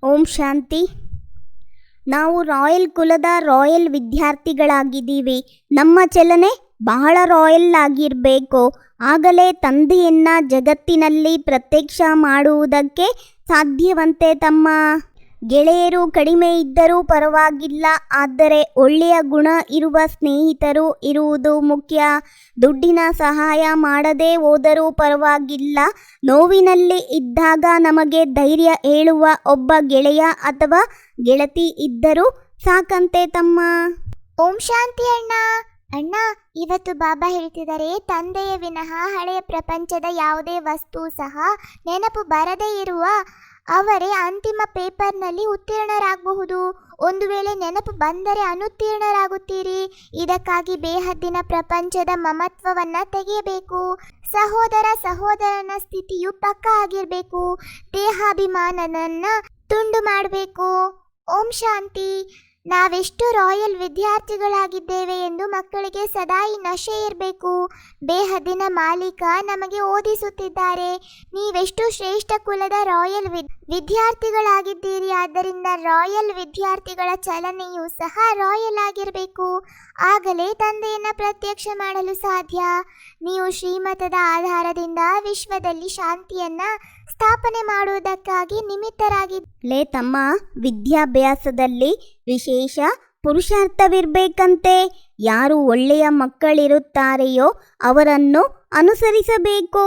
ಓಂ ಶಾಂತಿ. ನಾವು ರಾಯಲ್ ಕುಲದ ರಾಯಲ್ ವಿದ್ಯಾರ್ಥಿಗಳಾಗಿದ್ದೀವಿ. ನಮ್ಮ ಚಲನೆ ಬಹಳ ರಾಯಲ್ ಆಗಿರಬೇಕು. ಆಗಲೇ ತಂದೆಯನ್ನ ಜಗತ್ತಿನಲ್ಲಿ ಪ್ರತ್ಯಕ್ಷ ಮಾಡುವುದಕ್ಕೆ ಸಾಧ್ಯವಂತೆ. ತಮ್ಮ ಗೆಳೆಯರು ಕಡಿಮೆ ಇದ್ದರೂ ಪರವಾಗಿಲ್ಲ, ಆದರೆ ಒಳ್ಳೆಯ ಗುಣ ಇರುವ ಸ್ನೇಹಿತರು ಇರುವುದು ಮುಖ್ಯ. ದುಡ್ಡಿನ ಸಹಾಯ ಮಾಡದೇ ಹೋದರೂ ಪರವಾಗಿಲ್ಲ, ನೋವಿನಲ್ಲಿ ಇದ್ದಾಗ ನಮಗೆ ಧೈರ್ಯ ಹೇಳುವ ಒಬ್ಬ ಗೆಳೆಯ ಅಥವಾ ಗೆಳತಿ ಇದ್ದರೂ ಸಾಕಂತೆ. ತಮ್ಮ ಓಂ ಶಾಂತಿ ಅಣ್ಣ. ಅಣ್ಣ, ಇವತ್ತು ಬಾಬಾ ಹೇಳ್ತಿದ್ದಾರೆ, ತಂದೆಯ ವಿನಃ ಹಳೆಯ ಪ್ರಪಂಚದ ಯಾವುದೇ ವಸ್ತು ಸಹ ನೆನಪು ಬರದೇ ಇರುವ ಅವರೇ ಅಂತಿಮ ಪೇಪರ್ನಲ್ಲಿ ಉತ್ತೀರ್ಣರಾಗಬಹುದು. ಒಂದು ವೇಳೆ ನೆನಪು ಬಂದರೆ ಅನುತ್ತೀರ್ಣರಾಗುತ್ತೀರಿ. ಇದಕ್ಕಾಗಿ ಬೇಹದ್ದಿನ ಪ್ರಪಂಚದ ಮಮತ್ವವನ್ನು ತೆಗೆಯಬೇಕು. ಸಹೋದರನ ಸ್ಥಿತಿಯು ಪಕ್ಕ ಆಗಿರಬೇಕು. ದೇಹಾಭಿಮಾನನನ್ನ ತುಂಡು ಮಾಡಬೇಕು. ಓಂ ಶಾಂತಿ. ನಾವೆಷ್ಟು ರಾಯಲ್ ವಿದ್ಯಾರ್ಥಿಗಳಾಗಿದ್ದೇವೆ ಎಂದು ಮಕ್ಕಳಿಗೆ ಸದಾ ಈ ನಶೆ ಇರಬೇಕು. ಬೇಹದ್ದಿನ ಮಾಲೀಕ ನಮಗೆ ಓದಿಸುತ್ತಿದ್ದಾರೆ, ನೀವೆಷ್ಟು ಶ್ರೇಷ್ಠ ಕುಲದ ರಾಯಲ್ ವಿದ್ಯಾರ್ಥಿಗಳಾಗಿದ್ದೀರಿ. ಆದ್ದರಿಂದ ರಾಯಲ್ ವಿದ್ಯಾರ್ಥಿಗಳ ಚಲನೆಯೂ ಸಹ ರಾಯಲ್ ಆಗಿರಬೇಕು. ಆಗಲೇ ತಂದೆಯನ್ನು ಪ್ರತ್ಯಕ್ಷ ಮಾಡಲು ಸಾಧ್ಯ. ನೀವು ಶ್ರೀಮತದ ಆಧಾರದಿಂದ ವಿಶ್ವದಲ್ಲಿ ಶಾಂತಿಯನ್ನ ಸ್ಥಾಪನೆ ಮಾಡುವುದಕ್ಕಾಗಿ ನಿಮಿತ್ತರಾಗಿ. ಲೇ ತಮ್ಮ, ವಿದ್ಯಾಭ್ಯಾಸದಲ್ಲಿ ವಿಶೇಷ ಪುರುಷಾರ್ಥವಿರಬೇಕಂತೆ. ಯಾರು ಒಳ್ಳೆಯ ಮಕ್ಕಳಿರುತ್ತಾರೆಯೋ ಅವರನ್ನು ಅನುಸರಿಸಬೇಕು.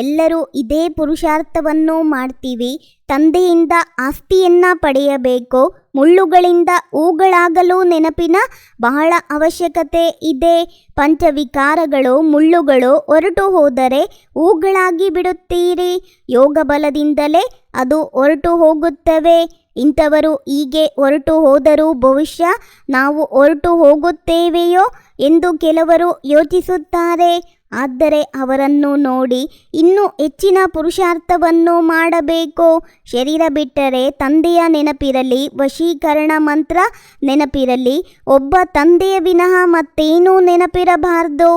ಎಲ್ಲರೂ ಇದೇ ಪುರುಷಾರ್ಥವನ್ನು ಮಾಡ್ತೀವಿ. ತಂದೆಯಿಂದ ಆಸ್ತಿಯನ್ನ ಪಡೆಯಬೇಕು. ಮುಳ್ಳುಗಳಿಂದ ಹೂಗಳಾಗಲು ನೆನಪಿನ ಬಹಳ ಅವಶ್ಯಕತೆ ಇದೆ. ಪಂಚವಿಕಾರಗಳು ಮುಳ್ಳುಗಳು ಹೊರಟು ಹೋದರೆ ಹೂಗಳಾಗಿ ಬಿಡುತ್ತೀರಿ. ಯೋಗ ಬಲದಿಂದಲೇ ಅದು ಹೊರಟು ಹೋಗುತ್ತವೆ. ಇಂಥವರು ಹೀಗೆ ಹೊರಟು ಹೋದರೂ ಬಹುಶಃ ನಾವು ಹೊರಟು ಹೋಗುತ್ತೇವೆಯೋ ಎಂದು ಕೆಲವರು ಯೋಚಿಸುತ್ತಾರೆ. ಆದರೆ ಅವರನ್ನು ನೋಡಿ ಇನ್ನೂ ಹೆಚ್ಚಿನ ಪುರುಷಾರ್ಥವನ್ನು ಮಾಡಬೇಕು. ಶರೀರ ಬಿಟ್ಟರೆ ತಂದೆಯ ನೆನಪಿರಲಿ, ವಶೀಕರಣ ಮಂತ್ರ ನೆನಪಿರಲಿ. ಒಬ್ಬ ತಂದೆಯ ವಿನಃ ಮತ್ತೇನೂ ನೆನಪಿರಬಾರ್ದು.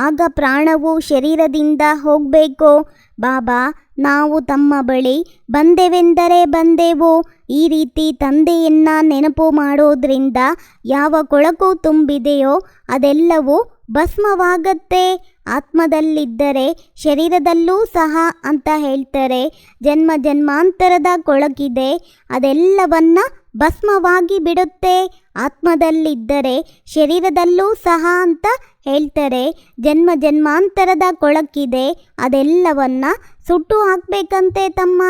ಆಗ ಪ್ರಾಣವು ಶರೀರದಿಂದ ಹೋಗಬೇಕು. ಬಾಬಾ, ನಾವು ತಮ್ಮ ಬಳಿ ಬಂದೆವೆಂದರೆ ಬಂದೆವು. ಈ ರೀತಿ ತಂದೆಯನ್ನ ನೆನಪು ಮಾಡೋದ್ರಿಂದ ಯಾವ ಕೊಳಕು ತುಂಬಿದೆಯೋ ಅದೆಲ್ಲವೂ ಭಸ್ಮವಾಗತ್ತೆ. ಆತ್ಮದಲ್ಲಿದ್ದರೆ ಶರೀರದಲ್ಲೂ ಸಹ ಅಂತ ಹೇಳ್ತಾರೆ. ಜನ್ಮ ಜನ್ಮಾಂತರದ ಕೊಳಕಿದೆ, ಅದೆಲ್ಲವನ್ನ ಭಸ್ಮವಾಗಿ ಬಿಡುತ್ತೆ. ಆತ್ಮದಲ್ಲಿದ್ದರೆ ಶರೀರದಲ್ಲೂ ಸಹ ಅಂತ ಹೇಳ್ತಾರೆ. ಜನ್ಮ ಜನ್ಮಾಂತರದ ಕೊಳಕಿದೆ, ಅದೆಲ್ಲವನ್ನ ಸುಟ್ಟು ಹಾಕಬೇಕಂತೆ. ತಮ್ಮ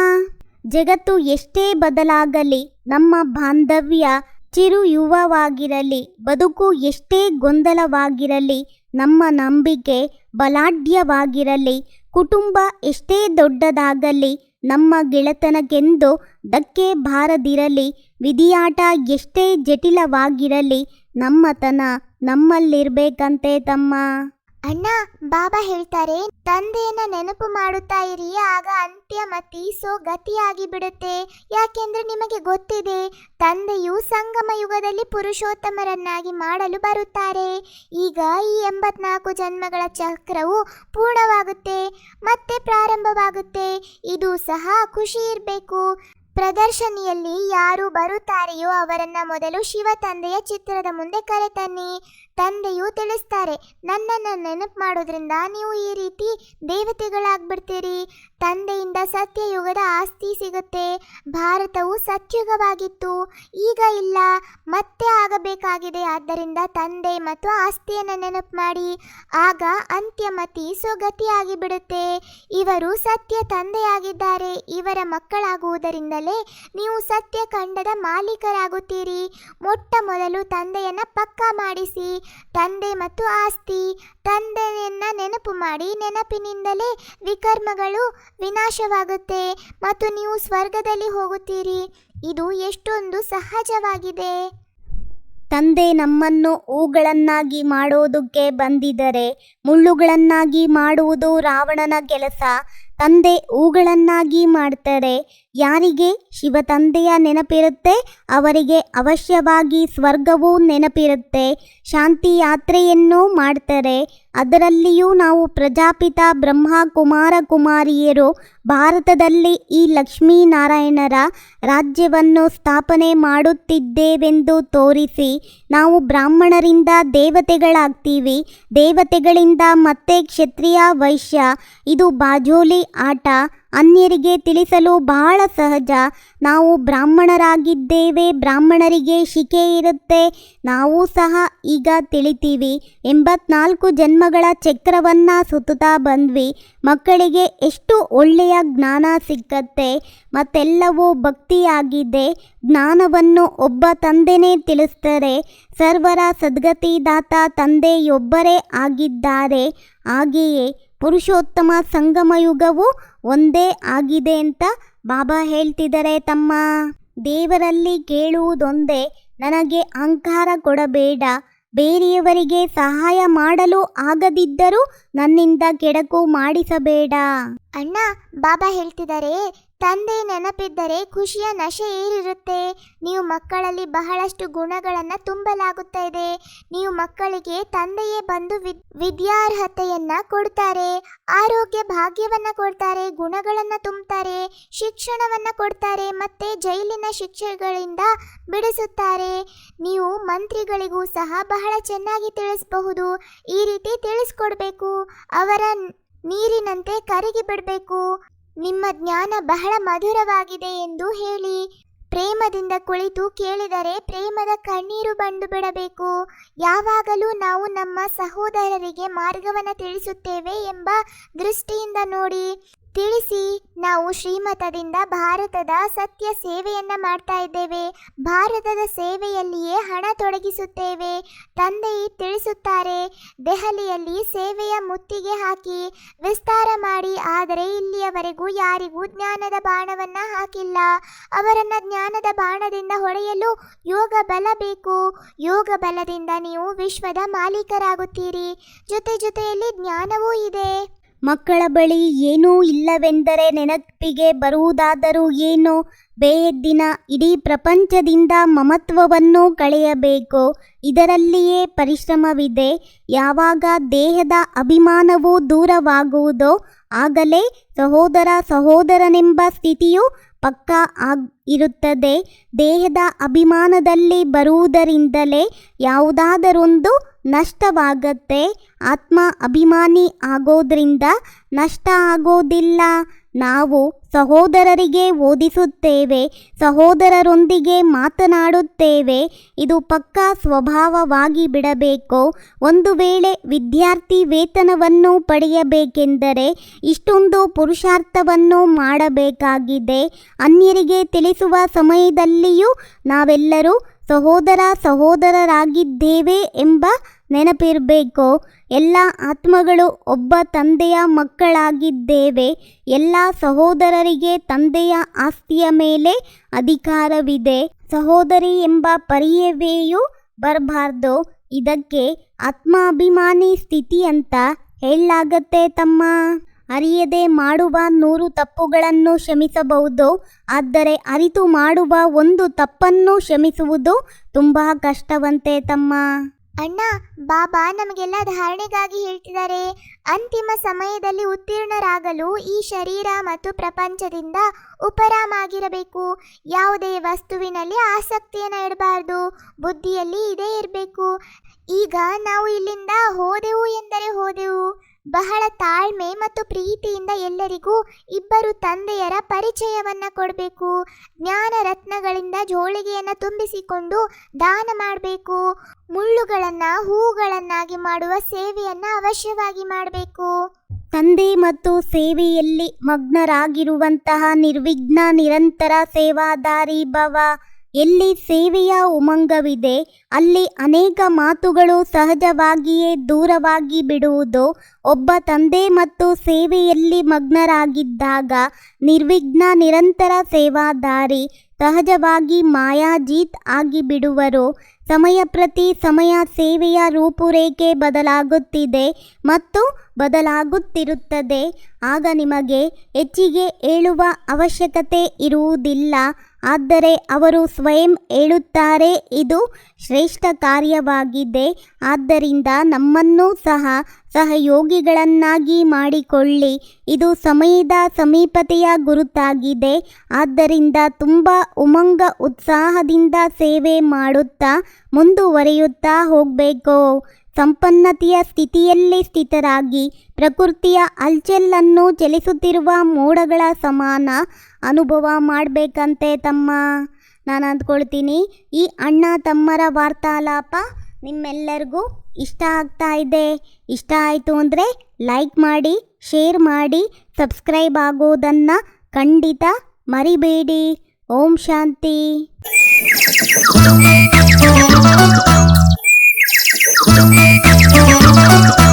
ಜಗತ್ತು ಎಷ್ಟೇ ಬದಲಾಗಲಿ, ನಮ್ಮ ಬಾಂಧವ್ಯ ಚಿರು ಯುವವಾಗಿರಲಿ, ಬದುಕು ಎಷ್ಟೇ ಗೊಂದಲವಾಗಿರಲಿ, ನಮ್ಮ ನಂಬಿಕೆ ಬಲಾಢ್ಯವಾಗಿರಲಿ, ಕುಟುಂಬ ಎಷ್ಟೇ ದೊಡ್ಡದಾಗಲಿ, ನಮ್ಮ ಗೆಳೆತನಕ್ಕೆಂದು ಧಕ್ಕೆ ಬಾರದಿರಲಿ, ವಿಧಿಯಾಟ ಎಷ್ಟೇ ಜಟಿಲವಾಗಿರಲಿ, ನಮ್ಮತನ ನಮ್ಮಲ್ಲಿರ್ಬೇಕಂತೆ. ತಮ್ಮ ಅಣ್ಣ, ಬಾಬಾ ಹೇಳ್ತಾರೆ, ತಂದೆಯನ್ನ ನೆನಪು ಮಾಡುತ್ತಾ ಇರಿ, ಆಗ ಅಂತ್ಯಮತಿ ಗತಿಯಾಗಿ ಬಿಡುತ್ತೆ. ಯಾಕೆಂದ್ರೆ ನಿಮಗೆ ಗೊತ್ತಿದೆ, ತಂದೆಯು ಸಂಗಮ ಯುಗದಲ್ಲಿ ಪುರುಷೋತ್ತಮರನ್ನಾಗಿ ಮಾಡಲು ಬರುತ್ತಾರೆ. ಈಗ ಈ 84 ಜನ್ಮಗಳ ಚಕ್ರವು ಪೂರ್ಣವಾಗುತ್ತೆ, ಮತ್ತೆ ಪ್ರಾರಂಭವಾಗುತ್ತೆ. ಇದು ಸಹ ಖುಷಿ ಇರಬೇಕು. ಪ್ರದರ್ಶನಿಯಲ್ಲಿ ಯಾರು ಬರುತ್ತಾರೆಯೋ ಅವರನ್ನ ಮೊದಲು ಶಿವ ತಂದೆಯ ಚಿತ್ರದ ಮುಂದೆ ಕರೆತನ್ನಿ. ತಂದೆಯು ತಿಳಿಸ್ತಾರೆ, ನನ್ನನ್ನು ನೆನಪು ಮಾಡೋದ್ರಿಂದ ನೀವು ಈ ರೀತಿ ದೇವತೆಗಳಾಗ್ಬಿಡ್ತೀರಿ. ತಂದೆಯಿಂದ ಸತ್ಯಯುಗದ ಆಸ್ತಿ ಸಿಗುತ್ತೆ. ಭಾರತವು ಸತ್ಯುಗವಾಗಿತ್ತು, ಈಗ ಇಲ್ಲ, ಮತ್ತೆ ಆಗಬೇಕಾಗಿದೆ. ಆದ್ದರಿಂದ ತಂದೆ ಮತ್ತು ಆಸ್ತಿಯನ್ನು ನೆನಪು ಮಾಡಿ, ಆಗ ಅಂತ್ಯಮತಿ ಸುಗತಿಯಾಗಿ ಬಿಡುತ್ತೆ. ಇವರು ಸತ್ಯ ತಂದೆಯಾಗಿದ್ದಾರೆ. ಇವರ ಮಕ್ಕಳಾಗುವುದರಿಂದಲೇ ನೀವು ಸತ್ಯ ಖಂಡದ ಮಾಲೀಕರಾಗುತ್ತೀರಿ. ಮೊಟ್ಟ ಮೊದಲು ತಂದೆಯನ್ನ ಪಕ್ಕಾ ಮಾಡಿಸಿ. ತಂದೆ ಮತ್ತು ಆಸ್ತಿ. ತಂದೆಯನ್ನ ನೆನಪು ಮಾಡಿ, ನೆನಪಿನಿಂದಲೇ ವಿಕರ್ಮಗಳು ವಿನಾಶವಾಗುತ್ತೆ ಮತ್ತು ನೀವು ಸ್ವರ್ಗದಲ್ಲಿ ಹೋಗುತ್ತೀರಿ. ಇದು ಎಷ್ಟೊಂದು ಸಹಜವಾಗಿದೆ. ತಂದೆ ನಮ್ಮನ್ನು ಹೂಗಳನ್ನಾಗಿ ಮಾಡೋದಕ್ಕೆ ಬಂದಿದ್ದರೆ ಮುಳ್ಳುಗಳನ್ನಾಗಿ ಮಾಡುವುದು ರಾವಣನ ಕೆಲಸ. ತಂದೆ ಹೂಗಳನ್ನಾಗಿ ಮಾಡ್ತಾರೆ. ಯಾರಿಗೆ ಶಿವ ತಂದೆಯ ನೆನಪಿರುತ್ತೆ ಅವರಿಗೆ ಅವಶ್ಯವಾಗಿ ಸ್ವರ್ಗವೂ ನೆನಪಿರುತ್ತೆ. ಶಾಂತಿ ಯಾತ್ರೆಯನ್ನು ಮಾಡ್ತಾರೆ. ಅದರಲ್ಲಿಯೂ ನಾವು ಪ್ರಜಾಪಿತ ಬ್ರಹ್ಮ ಕುಮಾರ ಕುಮಾರಿಯರು ಭಾರತದಲ್ಲಿ ಈ ಲಕ್ಷ್ಮೀನಾರಾಯಣರ ರಾಜ್ಯವನ್ನು ಸ್ಥಾಪನೆ ಮಾಡುತ್ತಿದ್ದೇವೆಂದು ತೋರಿಸಿ ನಾವು ಬ್ರಾಹ್ಮಣರಿಂದ ದೇವತೆಗಳಾಗ್ತೀವಿ. ದೇವತೆಗಳಿಂದ ಮತ್ತೆ ಕ್ಷತ್ರಿಯ ವೈಶ್ಯ. ಇದು ಬಾಜೋಲಿ ಆಟ. ಅನ್ಯರಿಗೆ ತಿಳಿಸಲು ಬಹಳ ಸಹಜ. ನಾವು ಬ್ರಾಹ್ಮಣರಾಗಿದ್ದೇವೆ, ಬ್ರಾಹ್ಮಣರಿಗೆ ಶಿಕೆ ಇರುತ್ತೆ. ನಾವು ಸಹ ಈಗ ತಿಳಿತೀವಿ. 84 ಜನ್ಮಗಳ ಚಕ್ರವನ್ನು ಸುತ್ತುತ್ತಾ ಬಂದ್ವಿ. ಮಕ್ಕಳಿಗೆ ಎಷ್ಟು ಒಳ್ಳೆಯ ಜ್ಞಾನ ಸಿಕ್ಕತ್ತೆ. ಮತ್ತೆಲ್ಲವೂ ಭಕ್ತಿಯಾಗಿದೆ. ಜ್ಞಾನವನ್ನು ಒಬ್ಬ ತಂದೆನೇ ತಿಳಿಸ್ತಾರೆ. ಸರ್ವರ ಸದ್ಗತಿದಾತ ತಂದೆಯೊಬ್ಬರೇ ಆಗಿದ್ದಾರೆ. ಹಾಗೆಯೇ ಪುರುಷೋತ್ತಮ ಸಂಗಮ ಯುಗವು ಒಂದೇ ಆಗಿದೆ ಅಂತ ಬಾಬಾ ಹೇಳ್ತಿದ್ದಾರೆ. ತಮ್ಮ ದೇವರಲ್ಲಿ ಕೇಳುವುದೊಂದೇ, ನನಗೆ ಅಹಂಕಾರ ಕೊಡಬೇಡ. ಬೇರೆಯವರಿಗೆ ಸಹಾಯ ಮಾಡಲು ಆಗದಿದ್ದರೂ ನನ್ನಿಂದ ಕೆಡಕು ಮಾಡಿಸಬೇಡ. ಅಣ್ಣ, ಬಾಬಾ ಹೇಳ್ತಿದ್ದಾರೆ, ತಂದೆ ನೆನಪಿದ್ದರೆ ಖುಷಿಯ ನಶೆ ಏರಿರುತ್ತೆ. ನೀವು ಮಕ್ಕಳಲ್ಲಿ ಬಹಳಷ್ಟು ಗುಣಗಳನ್ನು ತುಂಬಲಾಗುತ್ತಾ ಇದೆ. ನೀವು ಮಕ್ಕಳಿಗೆ ತಂದೆಯೇ ಬಂದು ವಿದ್ಯಾರ್ಹತೆಯನ್ನು ಕೊಡ್ತಾರೆ, ಆರೋಗ್ಯ ಭಾಗ್ಯವನ್ನು ಕೊಡ್ತಾರೆ, ಗುಣಗಳನ್ನು ತುಂಬುತ್ತಾರೆ, ಶಿಕ್ಷಣವನ್ನು ಕೊಡ್ತಾರೆ, ಮತ್ತೆ ಜೈಲಿನ ಶಿಕ್ಷೆಗಳಿಂದ ಬಿಡಿಸುತ್ತಾರೆ. ನೀವು ಮಂತ್ರಿಗಳಿಗೂ ಸಹ ಬಹಳ ಚೆನ್ನಾಗಿ ತಿಳಿಸಬಹುದು. ಈ ರೀತಿ ತಿಳಿಸ್ಕೊಡ್ಬೇಕು. ಅವರ ನೀರಿನಂತೆ ಕರಗಿ ಬಿಡಬೇಕು. ನಿಮ್ಮ ಜ್ಞಾನ ಬಹಳ ಮಧುರವಾಗಿದೆ ಎಂದು ಹೇಳಿ. ಪ್ರೇಮದಿಂದ ಕುಳಿತು ಕೇಳಿದರೆ ಪ್ರೇಮದ ಕಣ್ಣೀರು ಬಂದು ಬಿಡಬೇಕು. ಯಾವಾಗಲೂ ನಾವು ನಮ್ಮ ಸಹೋದರರಿಗೆ ಮಾರ್ಗವನ್ನು ತಿಳಿಸುತ್ತೇವೆ ಎಂಬ ದೃಷ್ಟಿಯಿಂದ ನೋಡಿ. ತಿಳಿಸಿ, ನಾವು ಶ್ರೀಮತದಿಂದ ಭಾರತದ ಸತ್ಯ ಸೇವೆಯನ್ನು ಮಾಡ್ತಾ ಇದ್ದೇವೆ. ಭಾರತದ ಸೇವೆಯಲ್ಲಿಯೇ ಹಣ ತೊಡಗಿಸುತ್ತೇವೆ. ತಂದೆ ತಿಳಿಸುತ್ತಾರೆ, ದೆಹಲಿಯಲ್ಲಿ ಸೇವೆಯ ಮುತ್ತಿಗೆ ಹಾಕಿ ವಿಸ್ತಾರ ಮಾಡಿ. ಆದರೆ ಇಲ್ಲಿಯವರೆಗೂ ಯಾರಿಗೂ ಜ್ಞಾನದ ಬಾಣವನ್ನು ಹಾಕಿಲ್ಲ. ಅವರನ್ನು ಜ್ಞಾನದ ಬಾಣದಿಂದ ಹೊಡೆಯಲು ಯೋಗ ಬಲ ಬೇಕು. ಯೋಗ ಬಲದಿಂದ ನೀವು ವಿಶ್ವದ ಮಾಲೀಕರಾಗುತ್ತೀರಿ. ಜೊತೆಯಲ್ಲಿ ಜ್ಞಾನವೂ ಇದೆ. ಮಕ್ಕಳ ಬಳಿ ಏನೂ ಇಲ್ಲವೆಂದರೆ ನೆನಪಿಗೆ ಬರುವುದಾದರೂ ಏನು? ಬೇಯದ್ದಿನ ಇಡೀ ಪ್ರಪಂಚದಿಂದ ಮಮತ್ವವನ್ನು ಕಳೆಯಬೇಕು. ಇದರಲ್ಲಿಯೇ ಪರಿಶ್ರಮವಿದೆ. ಯಾವಾಗ ದೇಹದ ಅಭಿಮಾನವು ದೂರವಾಗುವುದೋ ಆಗಲೇ ಸಹೋದರನೆಂಬ ಸ್ಥಿತಿಯು ಪಕ್ಕಾ ಇರುತ್ತದೆ. ದೇಹದ ಅಭಿಮಾನದಲ್ಲಿ ಬರುವುದರಿಂದಲೇ ಯಾವುದಾದರೊಂದು ನಷ್ಟವಾಗತ್ತೆ. ಆತ್ಮ ಅಭಿಮಾನಿ ಆಗೋದ್ರಿಂದ ನಷ್ಟ ಆಗೋದಿಲ್ಲ. ನಾವು ಸಹೋದರರಿಗೆ ಓದಿಸುತ್ತೇವೆ, ಸಹೋದರರೊಂದಿಗೆ ಮಾತನಾಡುತ್ತೇವೆ. ಇದು ಪಕ್ಕಾ ಸ್ವಭಾವವಾಗಿ ಬಿಡಬೇಕು. ಒಂದು ವೇಳೆ ವಿದ್ಯಾರ್ಥಿ ವೇತನವನ್ನು ಪಡೆಯಬೇಕೆಂದರೆ ಇಷ್ಟೊಂದು ಪುರುಷಾರ್ಥವನ್ನು ಮಾಡಬೇಕಾಗಿದೆ. ಅನ್ಯರಿಗೆ ತಿಳಿಸುವ ಸಮಯದಲ್ಲಿಯೂ ನಾವೆಲ್ಲರೂ ಸಹೋದರರಾಗಿದ್ದೇವೆ ಎಂಬ ನೆನಪಿರಬೇಕು. ಎಲ್ಲ ಆತ್ಮಗಳು ಒಬ್ಬ ತಂದೆಯ ಮಕ್ಕಳಾಗಿದ್ದೇವೆ. ಎಲ್ಲ ಸಹೋದರರಿಗೆ ತಂದೆಯ ಆಸ್ತಿಯ ಮೇಲೆ ಅಧಿಕಾರವಿದೆ. ಸಹೋದರಿ ಎಂಬ ಪರಿಯವೆಯೂ ಬರಬಾರ್ದು. ಇದಕ್ಕೆ ಆತ್ಮಾಭಿಮಾನಿ ಸ್ಥಿತಿ ಅಂತ ಹೇಳಲಾಗತ್ತೆ. ತಮ್ಮ ಅರಿಯದೆ ಮಾಡುವ 100 ತಪ್ಪುಗಳನ್ನು ಕ್ಷಮಿಸಬಹುದು. ಆದರೆ ಅರಿತು ಮಾಡುವ ಒಂದು ತಪ್ಪನ್ನು ಕ್ಷಮಿಸುವುದು ತುಂಬ ಕಷ್ಟವಂತೆ. ತಮ್ಮ ಅಣ್ಣ, ಬಾಬಾ ನಮಗೆಲ್ಲ ಧಾರಣೆಗಾಗಿ ಹೇಳ್ತಿದ್ದಾರೆ. ಅಂತಿಮ ಸಮಯದಲ್ಲಿ ಉತ್ತೀರ್ಣರಾಗಲು ಈ ಶರೀರ ಮತ್ತು ಪ್ರಪಂಚದಿಂದ ಉಪರಾಮಾಗಿರಬೇಕು. ಯಾವುದೇ ವಸ್ತುವಿನಲ್ಲಿ ಆಸಕ್ತಿಯನ್ನು ಇಡಬಾರ್ದು. ಬುದ್ಧಿಯಲ್ಲಿ ಇದೇ ಇರಬೇಕು. ಈಗ ನಾವು ಇಲ್ಲಿಂದ ಹೋದೆವು ಎಂದರೆ ಹೋದೆವು. ಬಹಳ ತಾಳ್ಮೆ ಮತ್ತು ಪ್ರೀತಿಯಿಂದ ಎಲ್ಲರಿಗೂ ಇಬ್ಬರು ತಂದೆಯರ ಪರಿಚಯವನ್ನು ಕೊಡಬೇಕು. ಜ್ಞಾನ ರತ್ನಗಳಿಂದ ಜೋಳಿಗೆಯನ್ನು ತುಂಬಿಸಿಕೊಂಡು ದಾನ ಮಾಡಬೇಕು. ಮುಳ್ಳುಗಳನ್ನು ಹೂಗಳನ್ನಾಗಿ ಮಾಡುವ ಸೇವೆಯನ್ನು ಅವಶ್ಯವಾಗಿ ಮಾಡಬೇಕು. ತಂದೆ ಮತ್ತು ಸೇವೆಯಲ್ಲಿ ಮಗ್ನರಾಗಿರುವಂತಹ ನಿರ್ವಿಘ್ನ ನಿರಂತರ ಸೇವಾದಾರಿ ಭವ. ಎಲ್ಲಿ ಸೇವೆಯ ಉಮಂಗವಿದೆ ಅಲ್ಲಿ ಅನೇಕ ಮಾತುಗಳು ಸಹಜವಾಗಿಯೇ ದೂರವಾಗಿ ಬಿಡುವುದು. ಒಬ್ಬ ತಂದೆ ಮತ್ತು ಸೇವೆಯಲ್ಲಿ ಮಗ್ನರಾಗಿದ್ದಾಗ ನಿರ್ವಿಘ್ನ ನಿರಂತರ ಸೇವಾದಾರಿ ಸಹಜವಾಗಿ ಮಾಯಾಜೀತ್ ಆಗಿ ಬಿಡುವರು. ಸಮಯ ಪ್ರತಿ ಸಮಯ ಸೇವೆಯ ರೂಪುರೇಖೆ ಬದಲಾಗುತ್ತಿದೆ ಮತ್ತು ಬದಲಾಗುತ್ತಿರುತ್ತದೆ. ಆಗ ನಿಮಗೆ ಹೆಚ್ಚಿಗೆ ಹೇಳುವ ಅವಶ್ಯಕತೆ ಇರುವುದಿಲ್ಲ. ಆದರೆ ಅವರು ಸ್ವಯಂ ಹೇಳುತ್ತಾರೆ, ಇದು ಶ್ರೇಷ್ಠ ಕಾರ್ಯವಾಗಿದೆ. ಆದ್ದರಿಂದ ನಮ್ಮನ್ನು ಸಹ ಸಹಯೋಗಿಗಳನ್ನಾಗಿ ಮಾಡಿಕೊಳ್ಳಿ. ಇದು ಸಮಯದ ಸಮೀಪತೆಯ ಗುರುತಾಗಿದೆ. ಆದ್ದರಿಂದ ತುಂಬ ಉಮಂಗ ಉತ್ಸಾಹದಿಂದ ಸೇವೆ ಮಾಡುತ್ತಾ ಮುಂದುವರಿಯುತ್ತಾ ಹೋಗಬೇಕು. ಸಂಪನ್ನತೆಯ ಸ್ಥಿತಿಯಲ್ಲಿ ಸ್ಥಿತರಾಗಿ ಪ್ರಕೃತಿಯ ಹಲ್ಚಲನ್ನು ಚಲಿಸುತ್ತಿರುವ ಮೋಡಗಳ ಸಮಾನ ಅನುಭವ ಮಾಡಬೇಕಂತೆ ತಮ್ಮ. ನಾನು ಅಂದ್ಕೊಳ್ತೀನಿ ಈ ಅಣ್ಣ ತಮ್ಮರ ವಾರ್ತಾಲಾಪ ನಿಮ್ಮೆಲ್ಲರಿಗೂ ಇಷ್ಟ ಆಗ್ತಾ ಇದೆ. ಇಷ್ಟ ಆಯಿತು ಅಂದರೆ ಲೈಕ್ ಮಾಡಿ, ಶೇರ್ ಮಾಡಿ, ಸಬ್ಸ್ಕ್ರೈಬ್ ಆಗೋದನ್ನು ಖಂಡಿತ ಮರಿಬೇಡಿ. ಓಂ ಶಾಂತಿ. Thank you.